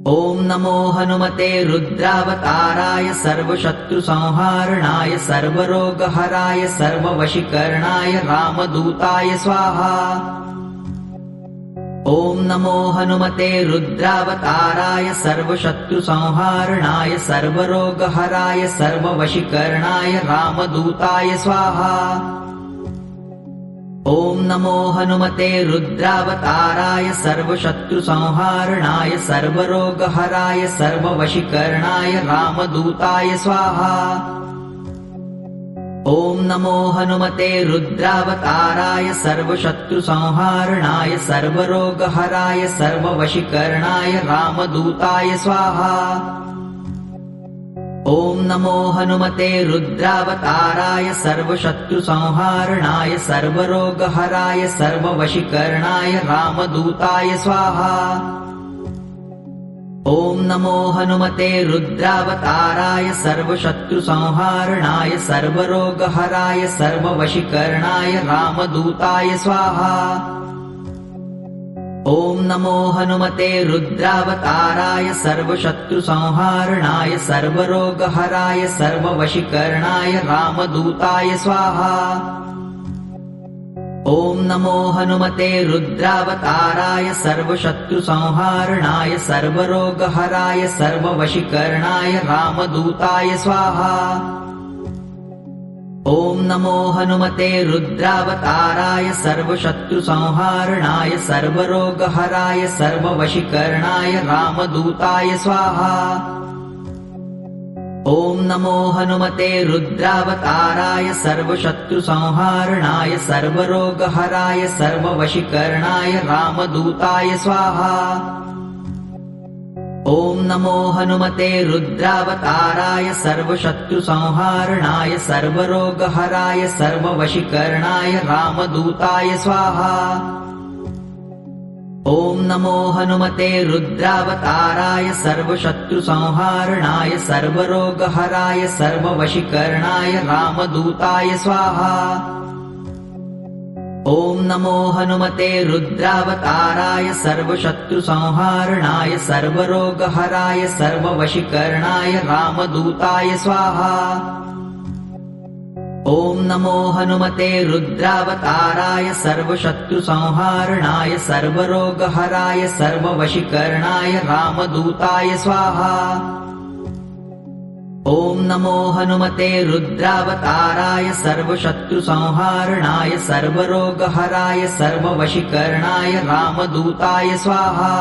ॐ नमो हनुमते रुद्रावताराय सर्वशत्रुसंहारणाय सर्वरोगहराय सर्ववशीकरणाय रामदूताय स्वाहा। ॐ नमो हनुमते रुद्रावताराय सर्वशत्रुसंहारणाय सर्वरोगहराय सर्ववशीकरणाय रामदूताय स्वाहा। ॐ नमो हनुमते रुद्रावताराय सर्वशत्रुसंहारणाय सर्वरोगहराय सर्ववशीकरणाय रामदूताय स्वाहा। ॐ नमो हनुमते रुद्रावताराय सर्वशत्रुसंहारणाय सर्वरोगहराय सर्ववशीकरणाय रामदूताय स्वाहा। ॐ नमो हनुमते रुद्रावताराय सर्वशत्रुसंहारणाय सर्वरोगहराय सर्ववशीकरणाय रामदूताय स्वाहा। ॐ नमो हनुमते रुद्रावताराय सर्वशत्रुसंहारणाय सर्वरोगहराय सर्ववशीकरणाय रामदूताय स्वाहा। ॐ नमो हनुमते रुद्रावताराय सर्वशत्रुसंहारणाय सर्वरोगहराय सर्ववशीकरणाय रामदूताय स्वाहा। ॐ नमो हनुमते रुद्रावताराय सर्वशत्रुसंहारणाय सर्वरोगहराय सर्ववशीकरणाय रामदूताय स्वाहा। ॐ नमो हनुमते रुद्रावताराय सर्वशत्रुसंहारणाय सर्वरोगहराय सर्ववशीकरणाय रामदूताय स्वाहा। ॐ नमो हनुमते रुद्रावताराय सर्वशत्रुसंहारणाय सर्वरोगहराय सर्ववशीकरणाय रामदूताय स्वाहा। ॐ नमो हनुमते रुद्रावताराय सर्वशत्रुसंहारणाय सर्वरोगहराय सर्ववशीकरणाय रामदूताय स्वाहा। ॐ नमो हनुमते रुद्रावताराय सर्वशत्रुसंहारणाय सर्वरोगहराय सर्ववशीकरणाय रामदूताय स्वाहा। ॐ नमो हनुमते रुद्रावताराय सर्वशत्रुसंहारणाय सर्वरोगहराय सर्ववशीकरणाय रामदूताय स्वाहा। ॐ नमो हनुमते रुद्रावताराय सर्वशत्रुसंहारणाय सर्वरोगहराय सर्ववशीकरणाय रामदूताय स्वाहा। ॐ नमो हनुमते रुद्रावताराय सर्वशत्रुसंहारणाय सर्वरोगहराय सर्ववशीकरणाय रामदूताय स्वाहा।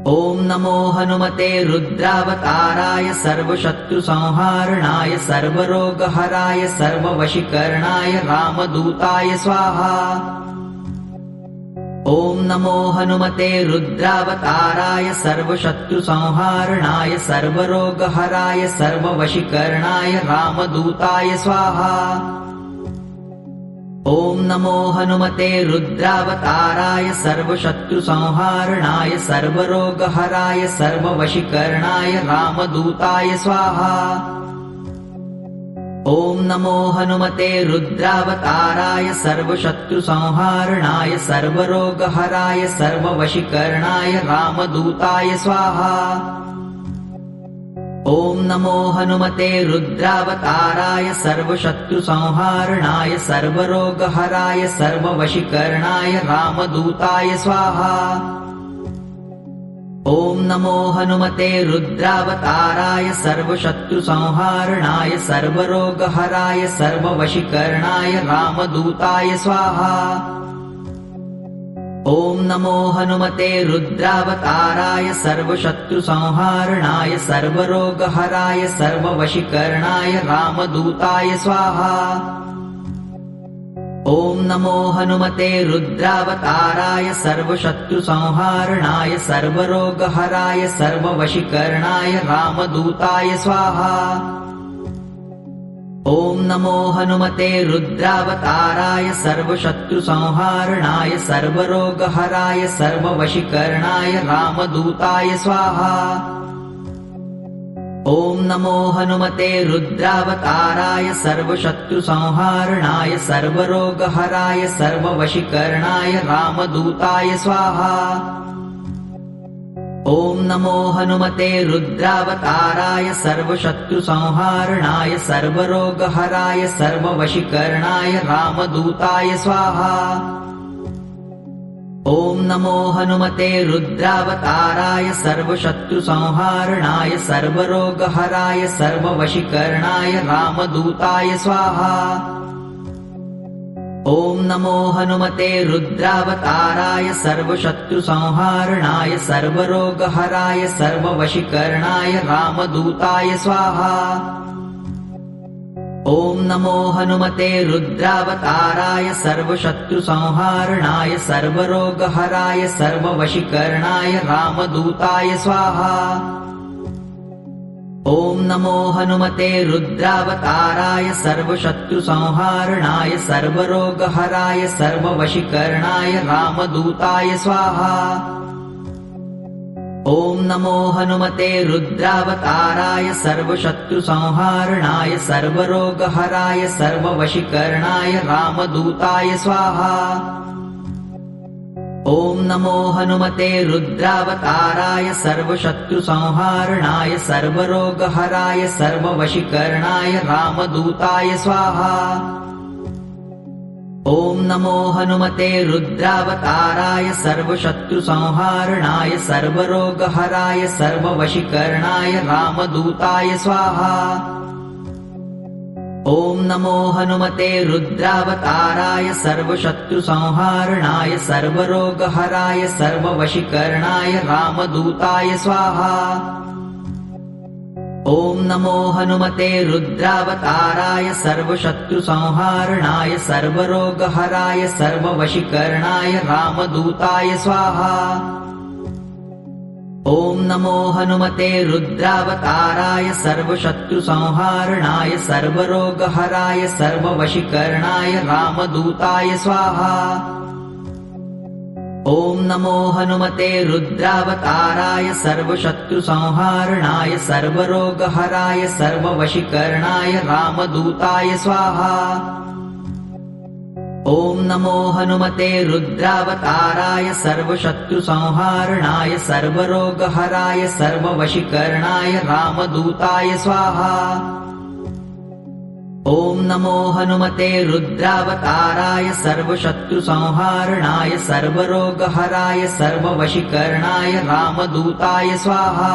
ॐ नमो हनुमते रुद्रावताराय सर्वशत्रुसंहारणाय सर्वरोगहराय सर्ववशीकरणाय रामदूताय स्वाहा। ॐ नमो हनुमते रुद्रावताराय सर्वशत्रुसंहारणाय सर्वरोगहराय सर्ववशीकरणाय रामदूताय स्वाहा। ॐ नमो हनुमते रुद्रावताराय सर्वशत्रुसंहारणाय सर्वरोगहराय सर्ववशीकरणाय रामदूताय स्वाहा। ॐ नमो हनुमते रुद्रावताराय सर्वशत्रुसंहारणाय सर्वरोगहराय सर्ववशीकरणाय रामदूताय स्वाहा। ॐ नमो हनुमते रुद्रावताराय सर्वशत्रुसंहारणाय सर्वरोगहराय सर्ववशीकरणाय रामदूताय स्वाहा। ॐ नमो हनुमते रुद्रावताराय सर्वशत्रुसंहारणाय सर्वरोगहराय सर्ववशीकरणाय रामदूताय स्वाहा। ॐ नमो हनुमते रुद्रावताराय सर्वशत्रुसंहारणाय सर्वरोगहराय सर्ववशीकरणाय रामदूताय स्वाहा। ॐ नमो हनुमते रुद्रावताराय सर्वशत्रुसंहारणाय सर्वरोगहराय सर्ववशीकरणाय रामदूताय स्वाहा। ॐ नमो हनुमते रुद्रावताराय सर्वशत्रुसंहारणाय सर्वरोगहराय सर्ववशीकरणाय रामदूताय स्वाहा। ॐ नमो हनुमते रुद्रावताराय सर्वशत्रुसंहारणाय सर्वरोगहराय सर्ववशीकरणाय रामदूताय स्वाहा। ॐ नमो हनुमते रुद्रावताराय सर्वशत्रुसंहारणाय सर्वरोगहराय सर्ववशीकरणाय रामदूताय स्वाहा। ॐ नमो हनुमते रुद्रावताराय सर्वशत्रुसंहारणाय सर्वरोगहराय सर्ववशीकरणाय रामदूताय स्वाहा। ॐ नमो हनुमते रुद्रावताराय सर्वशत्रुसंहारणाय सर्वरोगहराय सर्ववशीकरणाय रामदूताय स्वाहा। ॐ नमो हनुमते रुद्रावताराय सर्वशत्रुसंहारणाय सर्वरोगहराय सर्ववशीकरणाय रामदूताय स्वाहा। ॐ नमो हनुमते रुद्रावताराय सर्वशत्रुसंहारणाय सर्वरोगहराय सर्ववशीकरणाय रामदूताय स्वाहा। ॐ नमो हनुमते रुद्रावताराय सर्वशत्रुसंहारणाय सर्वरोगहराय सर्ववशीकरणाय रामदूताय स्वाहा। ॐ नमो हनुमते रुद्रावताराय सर्वशत्रुसंहारणाय सर्वरोगहराय सर्ववशीकरणाय रामदूताय स्वाहा। ॐ नमो हनुमते रुद्रावताराय सर्वशत्रुसंहारणाय सर्वरोगहराय सर्ववशीकरणाय रामदूताय स्वाहा। ॐ नमो हनुमते रुद्रावताराय सर्वशत्रुसंहारणाय सर्वरोगहराय सर्ववशीकरणाय रामदूताय स्वाहा। ॐ नमो हनुमते रुद्रावताराय सर्वशत्रुसंहारणाय सर्वरोगहराय सर्ववशीकरणाय रामदूताय स्वाहा। ॐ नमो हनुमते रुद्रावताराय सर्वशत्रुसंहारणाय सर्वरोगहराय सर्ववशीकरणाय रामदूताय स्वाहा। ॐ नमो हनुमते रुद्रावताराय सर्वशत्रुसंहारणाय सर्वरोगहराय सर्ववशीकरणाय रामदूताय स्वाहा। ॐ नमो हनुमते रुद्रावताराय सर्वशत्रुसंहारणाय सर्वरोगहराय सर्ववशीकरणाय रामदूताय स्वाहा। ॐ नमो हनुमते रुद्रावताराय सर्वशत्रुसंहारणाय सर्वरोगहराय सर्ववशीकरणाय रामदूताय स्वाहा।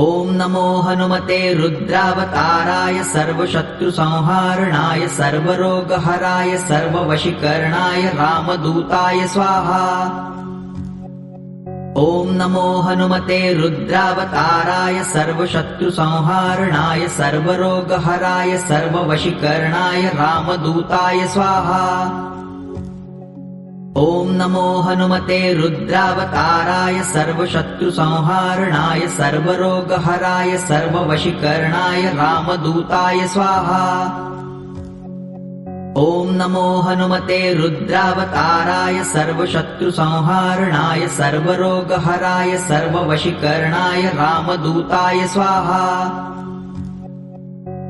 ॐ नमो हनुमते रुद्रावताराय सर्वशत्रुसंहारणाय सर्वरोगहराय सर्ववशीकरणाय रामदूताय स्वाहा। ॐ नमो हनुमते रुद्रावताराय सर्वशत्रुसंहारणाय सर्वरोगहराय सर्ववशीकरणाय रामदूताय स्वाहा। ॐ नमो हनुमते रुद्रावताराय सर्वशत्रुसंहारणाय सर्वरोगहराय सर्ववशीकरणाय रामदूताय स्वाहा। ॐ नमो हनुमते रुद्रावताराय सर्वशत्रुसंहारणाय सर्वरोगहराय सर्ववशीकरणाय रामदूताय स्वाहा।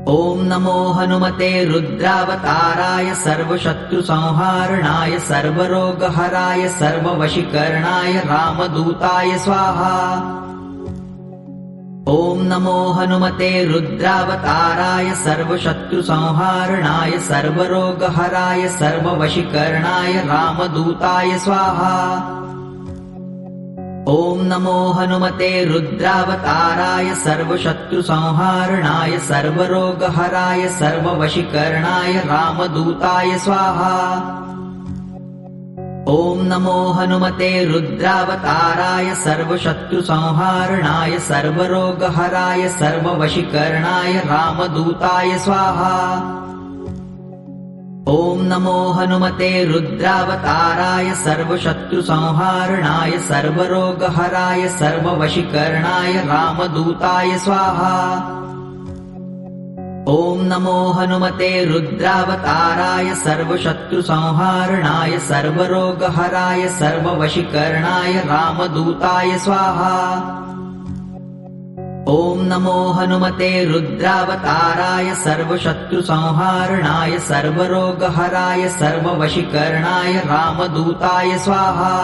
ॐ नमो हनुमते रुद्रावताराय सर्वशत्रुसंहारणाय सर्वरोगहराय सर्ववशीकरणाय रामदूताय स्वाहा। ॐ नमो हनुमते रुद्रावताराय सर्वशत्रुसंहारणाय सर्वरोगहराय सर्ववशीकरणाय रामदूताय स्वाहा। ॐ नमो हनुमते रुद्रावताराय सर्वशत्रुसंहारणाय सर्वरोगहराय सर्ववशीकरणाय रामदूताय स्वाहा। ॐ नमो हनुमते रुद्रावताराय सर्वशत्रुसंहारणाय सर्वरोगहराय सर्ववशीकरणाय रामदूताय स्वाहा। ॐ नमो हनुमते रुद्रावताराय सर्वशत्रुसंहारणाय सर्वरोगहराय सर्ववशीकरणाय रामदूताय स्वाहा। ॐ नमो हनुमते रुद्रावताराय सर्वशत्रुसंहारणाय सर्वरोगहराय सर्ववशीकरणाय रामदूताय स्वाहा। ॐ नमो हनुमते रुद्रावताराय सर्वशत्रुसंहारणाय सर्वरोगहराय सर्ववशीकरणाय रामदूताय स्वाहा।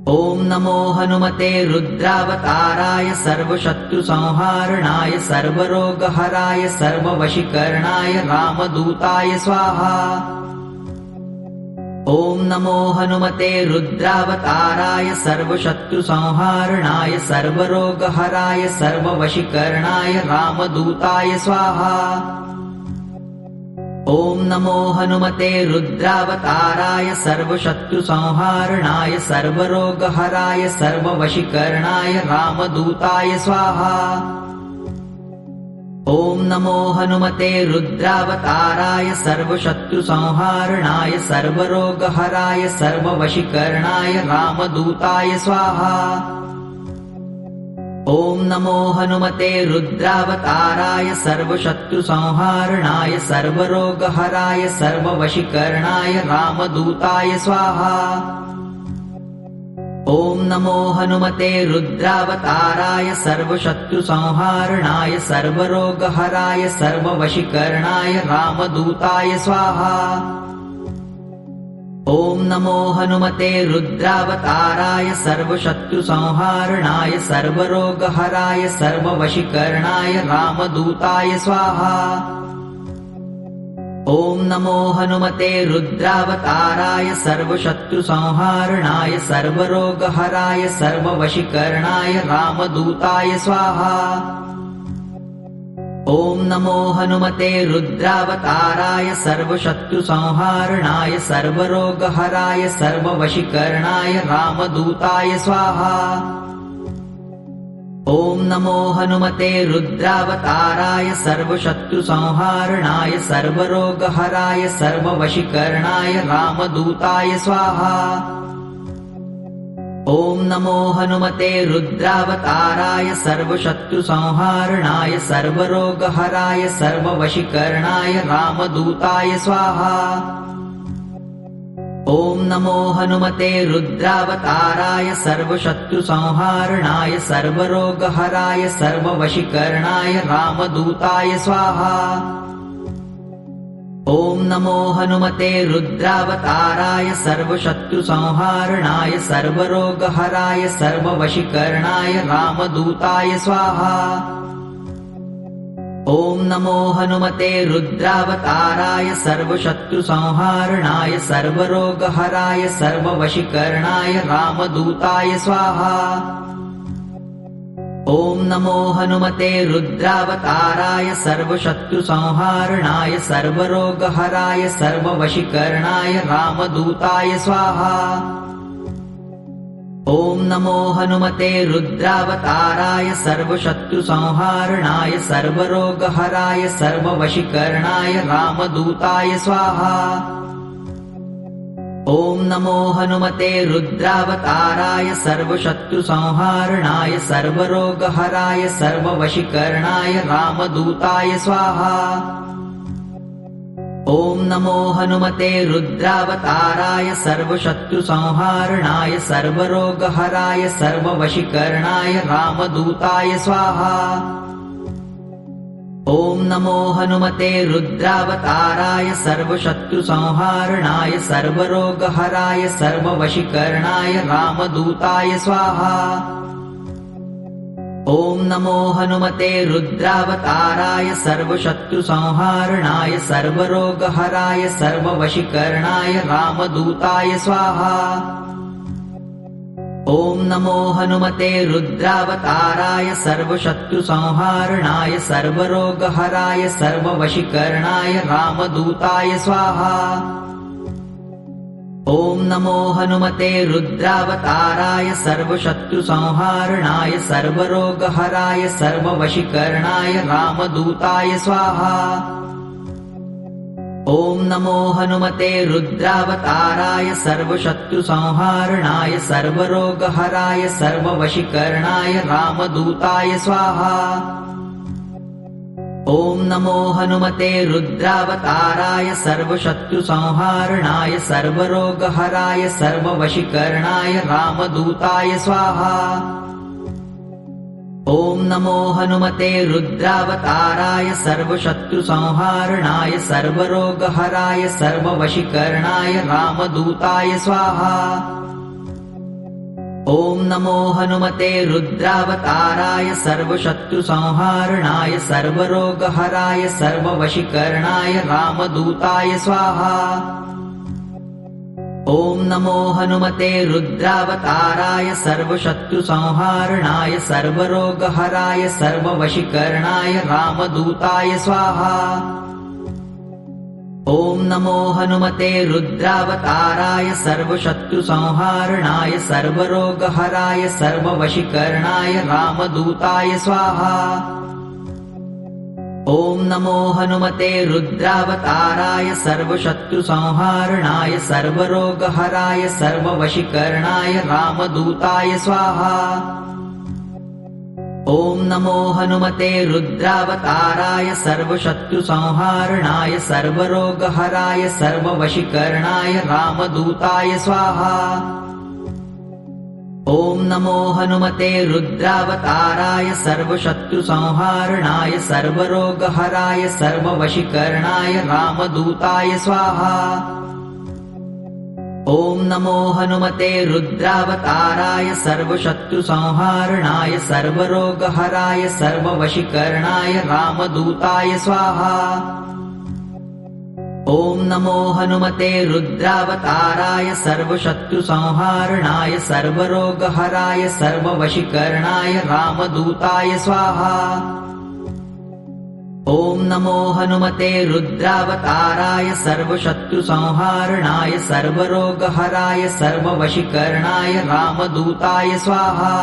ॐ नमो हनुमते रुद्रावताराय सर्वशत्रुसंहारणाय सर्वरोगहराय सर्ववशीकरणाय रामदूताय स्वाहा। ॐ नमो हनुमते रुद्रावताराय सर्वशत्रुसंहारणाय सर्वरोगहराय सर्ववशीकरणाय रामदूताय स्वाहा। ॐ नमो हनुमते रुद्रावताराय सर्वशत्रुसंहारणाय सर्वरोगहराय सर्ववशीकरणाय रामदूताय स्वाहा। ॐ नमो हनुमते रुद्रावताराय सर्वशत्रुसंहारणाय सर्वरोगहराय सर्ववशीकरणाय रामदूताय स्वाहा। ॐ नमो हनुमते रुद्रावताराय सर्वशत्रुसंहारणाय सर्वरोगहराय सर्ववशीकरणाय रामदूताय स्वाहा। ॐ नमो हनुमते रुद्रावताराय सर्वशत्रुसंहारणाय सर्वरोगहराय सर्ववशीकरणाय रामदूताय स्वाहा। ॐ नमो हनुमते रुद्रावताराय सर्वशत्रुसंहारणाय सर्वरोगहराय सर्ववशीकरणाय रामदूताय स्वाहा। ॐ नमो हनुमते रुद्रावताराय सर्वशत्रुसंहारणाय सर्वरोगहराय सर्ववशीकरणाय रामदूताय स्वाहा। ॐ नमो हनुमते रुद्रावताराय सर्वशत्रुसंहारणाय सर्वरोगहराय सर्ववशीकरणाय रामदूताय स्वाहा। ॐ नमो हनुमते रुद्रावताराय सर्वशत्रुसंहारणाय सर्वरोगहराय सर्ववशीकरणाय रामदूताय स्वाहा। ॐ नमो हनुमते रुद्रावताराय सर्वशत्रुसंहारणाय सर्वरोगहराय सर्ववशीकरणाय रामदूताय स्वाहा। ॐ नमो हनुमते रुद्रावताराय सर्वशत्रुसंहारणाय सर्वरोगहराय सर्ववशीकरणाय रामदूताय स्वाहा। ॐ नमो हनुमते रुद्रावताराय सर्वशत्रुसंहारणाय सर्वरोगहराय सर्ववशीकरणाय रामदूताय स्वाहा। ॐ नमो हनुमते रुद्रावताराय सर्वशत्रुसंहारणाय सर्वरोगहराय सर्ववशीकरणाय रामदूताय स्वाहा। ॐ नमो हनुमते रुद्रावताराय सर्वशत्रुसंहारणाय सर्वरोगहराय सर्ववशीकरणाय रामदूताय स्वाहा। ॐ नमो हनुमते रुद्रावताराय सर्वशत्रुसंहारणाय सर्वरोगहराय सर्ववशीकरणाय रामदूताय स्वाहा। ॐ नमो हनुमते रुद्रावताराय सर्वशत्रुसंहारणाय सर्वरोगहराय सर्ववशीकरणाय रामदूताय स्वाहा। ॐ नमो हनुमते रुद्रावताराय सर्वशत्रुसंहारणाय सर्वरोगहराय सर्ववशीकरणाय रामदूताय स्वाहा। ॐ नमो हनुमते रुद्रावताराय सर्वशत्रुसंहारणाय सर्वरोगहराय सर्ववशीकरणाय रामदूताय स्वाहा। ॐ नमो हनुमते रुद्रावताराय सर्वशत्रुसंहारणाय सर्वरोगहराय सर्ववशीकरणाय रामदूताय स्वाहा। ॐ नमो हनुमते रुद्रावताराय सर्वशत्रुसंहारणाय सर्वरोगहराय सर्ववशीकरणाय रामदूताय स्वाहा। ॐ नमो हनुमते रुद्रावताराय सर्वशत्रुसंहारणाय सर्वरोगहराय सर्ववशीकरणाय रामदूताय स्वाहा। ॐ नमो हनुमते रुद्रावताराय सर्वशत्रुसंहारणाय सर्वरोगहराय सर्ववशीकरणाय रामदूताय स्वाहा। ॐ नमो हनुमते रुद्रावताराय सर्वशत्रुसंहारणाय सर्वरोगहराय सर्ववशीकरणाय रामदूताय स्वाहा। ॐ नमो हनुमते रुद्रावताराय सर्वशत्रुसंहारणाय सर्वरोगहराय सर्ववशीकरणाय रामदूताय स्वाहा। ॐ नमो हनुमते रुद्रावताराय सर्वशत्रुसंहारणाय सर्वरोगहराय सर्ववशीकरणाय रामदूताय स्वाहा। ॐ नमो हनुमते रुद्रावताराय सर्वशत्रुसंहारणाय सर्वरोगहराय सर्ववशीकरणाय रामदूताय स्वाहा। ॐ नमो हनुमते रुद्रावताराय सर्वशत्रुसंहारणाय सर्वरोगहराय सर्ववशीकरणाय रामदूताय स्वाहा। ॐ नमो हनुमते रुद्रावताराय सर्वशत्रुसंहारणाय सर्वरोगहराय सर्ववशीकरणाय रामदूताय स्वाहा। ॐ नमो हनुमते रुद्रावताराय सर्वशत्रुसंहारणाय सर्वरोगहराय सर्ववशीकरणाय रामदूताय स्वाहा। ॐ नमो हनुमते रुद्रावताराय सर्वशत्रुसंहारणाय सर्वरोगहराय सर्ववशीकरणाय रामदूताय स्वाहा। ॐ नमो हनुमते रुद्रावताराय सर्वशत्रुसंहारणाय सर्वरोगहराय सर्ववशीकरणाय रामदूताय स्वाहा। ॐ नमो हनुमते रुद्रावताराय सर्वशत्रुसंहारणाय सर्वरोगहराय सर्ववशीकरणाय रामदूताय स्वाहा। ॐ नमो हनुमते रुद्रावताराय सर्वशत्रुसंहारणाय सर्वरोगहराय सर्ववशीकरणाय रामदूताय स्वाहा।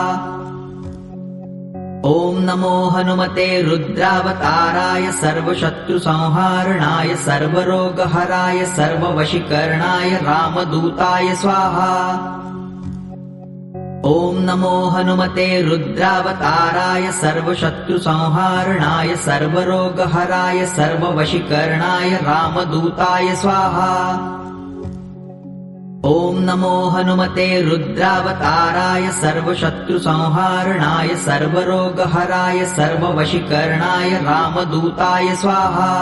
ॐ नमो हनुमते रुद्रावताराय सर्वशत्रुसंहारणाय सर्वरोगहराय सर्ववशीकरणाय रामदूताय स्वाहा। ॐ नमो हनुमते रुद्रावताराय सर्वशत्रुसंहारणाय सर्वरोगहराय सर्ववशीकरणाय रामदूताय स्वाहा। ॐ नमो हनुमते रुद्रावताराय सर्वशत्रुसंहारणाय सर्वरोगहराय सर्ववशीकरणाय रामदूताय स्वाहा।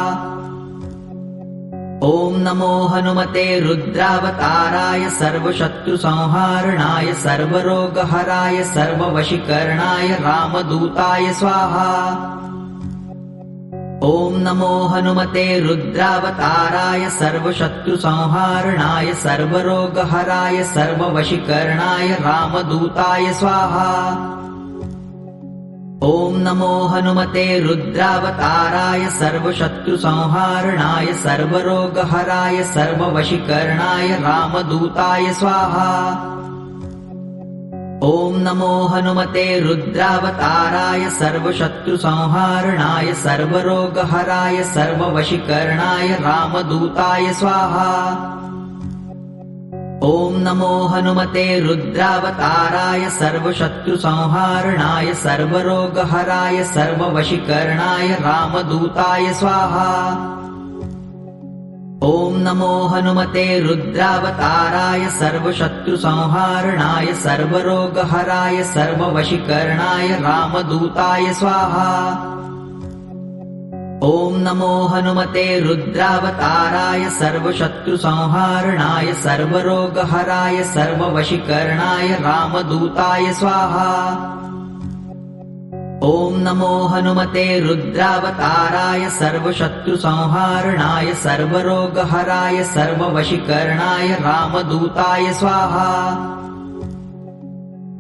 ॐ नमो हनुमते रुद्रावताराय सर्वशत्रुसंहारणाय सर्वरोगहराय सर्ववशीकरणाय रामदूताय स्वाहा। ॐ नमो हनुमते रुद्रावताराय सर्वशत्रुसंहारणाय सर्वरोगहराय सर्ववशीकरणाय रामदूताय स्वाहा। ॐ नमो हनुमते रुद्रावताराय सर्वशत्रुसंहारणाय सर्वरोगहराय सर्ववशीकरणाय रामदूताय स्वाहा। ॐ नमो हनुमते रुद्रावताराय सर्वशत्रुसंहारणाय सर्वरोगहराय सर्ववशीकरणाय रामदूताय स्वाहा। ॐ नमो हनुमते रुद्रावताराय सर्वशत्रुसंहारणाय सर्वरोगहराय सर्ववशीकरणाय रामदूताय स्वाहा। ॐ नमो हनुमते रुद्रावताराय सर्वशत्रुसंहारणाय सर्वरोगहराय सर्ववशीकरणाय रामदूताय स्वाहा। ॐ नमो हनुमते रुद्रावताराय सर्वशत्रुसंहारणाय सर्वरोगहराय सर्ववशीकरणाय रामदूताय स्वाहा। ॐ नमो हनुमते रुद्रावताराय सर्वशत्रुसंहारणाय सर्वरोगहराय सर्ववशीकरणाय रामदूताय स्वाहा।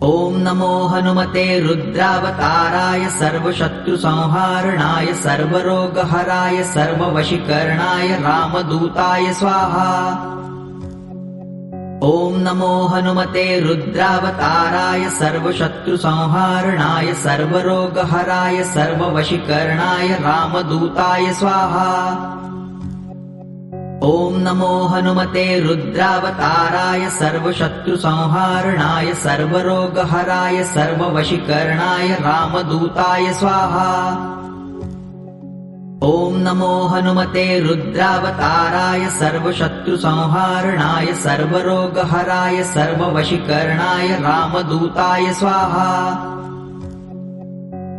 ॐ नमो हनुमते रुद्रावताराय सर्वशत्रुसंहारणाय सर्वरोगहराय सर्ववशीकरणाय रामदूताय स्वाहा। ॐ नमो हनुमते रुद्रावताराय सर्वशत्रुसंहारणाय सर्वरोगहराय सर्ववशीकरणाय रामदूताय स्वाहा। ॐ नमो हनुमते रुद्रावताराय सर्वशत्रुसंहारणाय सर्वरोगहराय सर्ववशीकरणाय रामदूताय स्वाहा। ॐ नमो हनुमते रुद्रावताराय सर्वशत्रुसंहारणाय सर्वरोगहराय सर्ववशीकरणाय रामदूताय स्वाहा।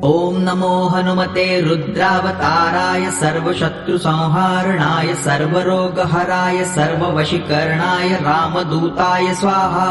ॐ नमो हनुमते रुद्रावताराय सर्वशत्रुसंहारणाय सर्वरोगहराय सर्ववशीकरणाय रामदूताय स्वाहा।